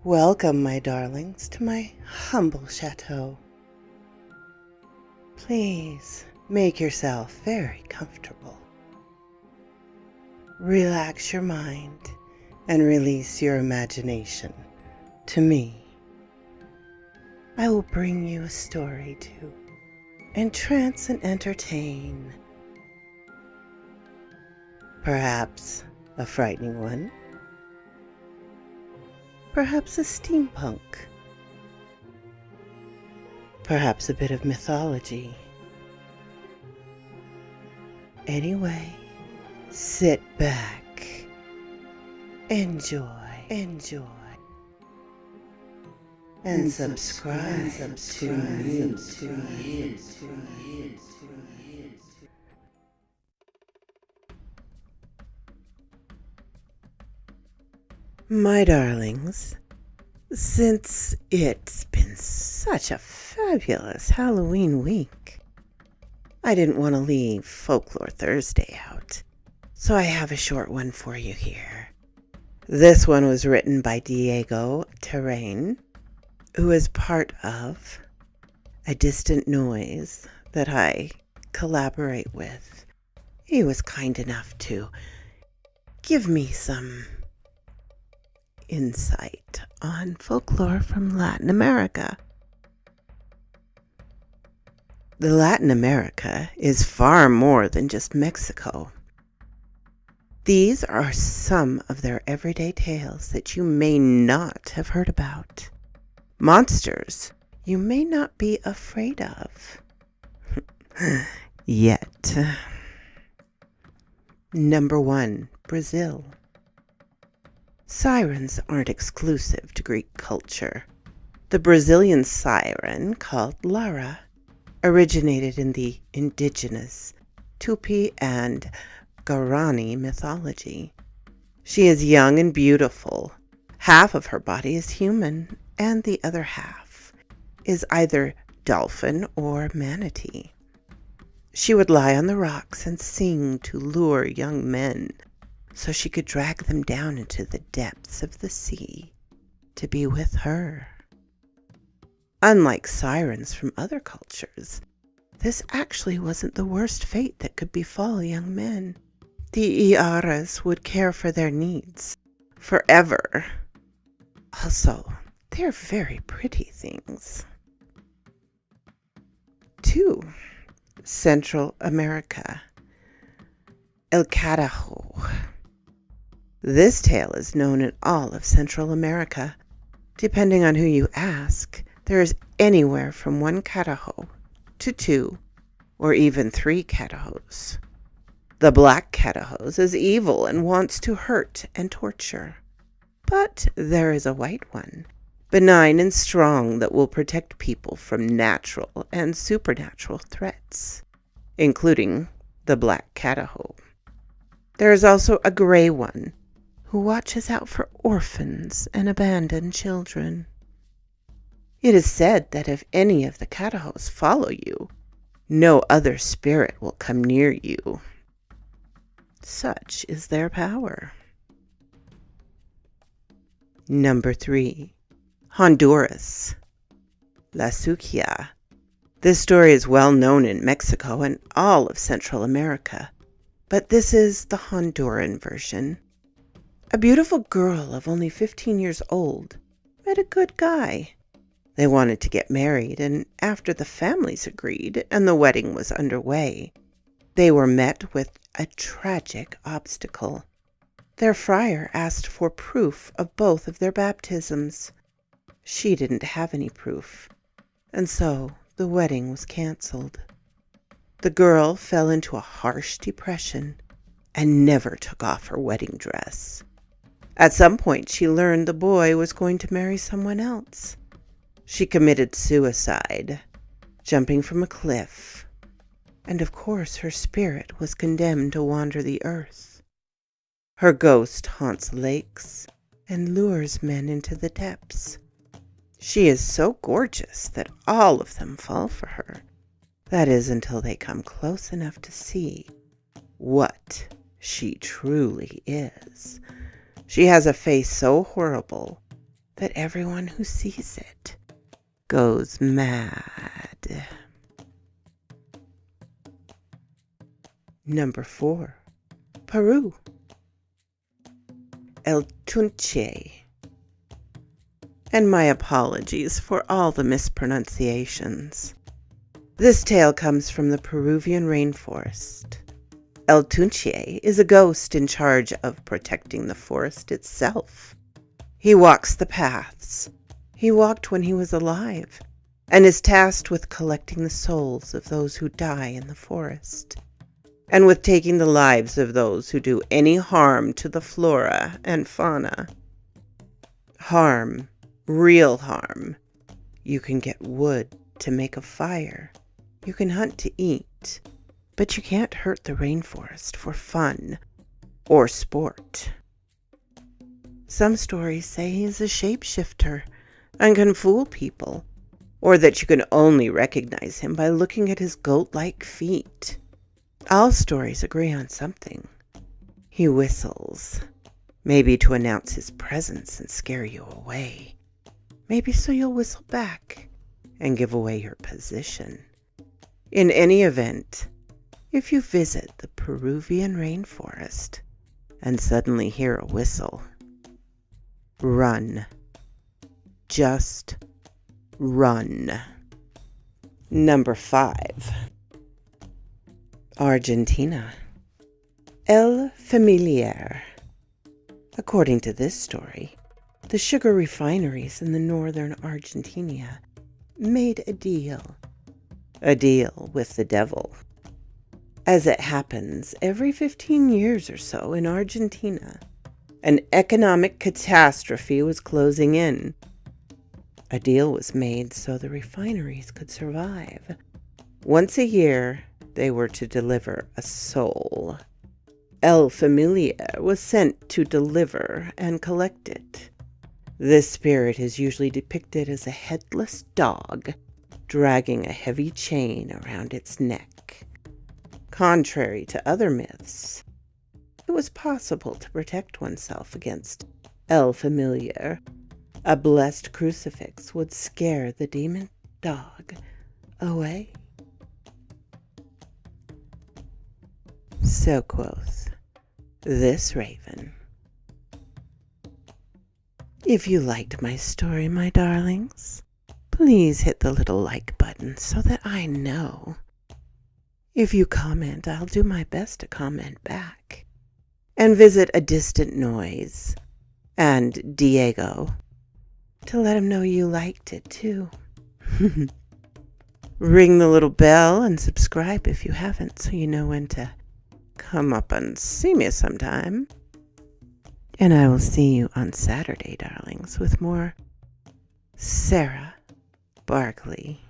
Welcome, my darlings, to my humble chateau. Please make yourself very comfortable. Relax your mind and release your imagination to me. I will bring you a story to entrance and entertain. Perhaps a frightening one. Perhaps a steampunk. Perhaps a bit of mythology. Anyway, sit back, enjoy, and subscribe to me. My darlings, since it's been such a fabulous Halloween week, I didn't want to leave Folklore Thursday out, so I have a short one for you here. This one was written by Diego Teran, who is part of A Distant Noise that I collaborate with. He was kind enough to give me some insight on folklore from Latin America. The Latin America is far more than just Mexico. These are some of their everyday tales that you may not have heard about. Monsters you may not be afraid of. Yet. Number 1, Brazil. Sirens aren't exclusive to Greek culture. The Brazilian siren, called Lara, originated in the indigenous Tupi and Guarani mythology. She is young and beautiful. Half of her body is human, and the other half is either dolphin or manatee. She would lie on the rocks and sing to lure young men, so she could drag them down into the depths of the sea to be with her. Unlike sirens from other cultures, this actually wasn't the worst fate that could befall young men. The Iaras would care for their needs forever. Also, they're very pretty things. 2. Central America. El Carajo. This tale is known in all of Central America. Depending on who you ask, there is anywhere from 1 carajo to 2 or even 3 carajos. The black carajos is evil and wants to hurt and torture. But there is a white one, benign and strong, that will protect people from natural and supernatural threats, including the black carajo. There is also a gray one, who watches out for orphans and abandoned children. It is said that if any of the carajos follow you, no other spirit will come near you. Such is their power. Number 3. Honduras. La Sucia. This story is well known in Mexico and all of Central America, but this is the Honduran version. A beautiful girl of only 15 years old met a good guy. They wanted to get married, and after the families agreed and the wedding was underway, they were met with a tragic obstacle. Their friar asked for proof of both of their baptisms. She didn't have any proof, and so the wedding was canceled. The girl fell into a harsh depression and never took off her wedding dress. At some point, she learned the boy was going to marry someone else. She committed suicide, jumping from a cliff, and of course her spirit was condemned to wander the earth. Her ghost haunts lakes and lures men into the depths. She is so gorgeous that all of them fall for her. That is, until they come close enough to see what she truly is. She has a face so horrible but everyone who sees it goes mad. Number 4. Peru. El Tunche. And my apologies for all the mispronunciations. This tale comes from the Peruvian rainforest. El Tunche is a ghost in charge of protecting the forest itself. He walks the paths he walked when he was alive, and is tasked with collecting the souls of those who die in the forest, and with taking the lives of those who do any harm to the flora and fauna. Harm, real harm. You can get wood to make a fire. You can hunt to eat, but you can't hurt the rainforest for fun or sport. Some stories say he is a shapeshifter and can fool people, or that you can only recognize him by looking at his goat-like feet. All stories agree on something. He whistles, maybe to announce his presence and scare you away, maybe so you'll whistle back and give away your position. In any event, if you visit the Peruvian rainforest and suddenly hear a whistle, run. Just run. Number 5. Argentina. El Familiar. According to this story, the sugar refineries in the northern Argentina made a deal with the devil. As it happens, every 15 years or so in Argentina, an economic catastrophe was closing in. A deal was made so the refineries could survive. Once a year, they were to deliver a soul. El Familiar was sent to deliver and collect it. This spirit is usually depicted as a headless dog dragging a heavy chain around its neck. Contrary to other myths, it was possible to protect oneself against El Familiar. A blessed crucifix would scare the demon dog away. So quoth this raven. If you liked my story, my darlings, please hit the little like button so that I know. If you comment, I'll do my best to comment back. And visit A Distant Noise and Diego to let him know you liked it too. Ring the little bell and subscribe if you haven't, so you know when to come up and see me sometime. And I will see you on Saturday, darlings, with more Sarah Barkley.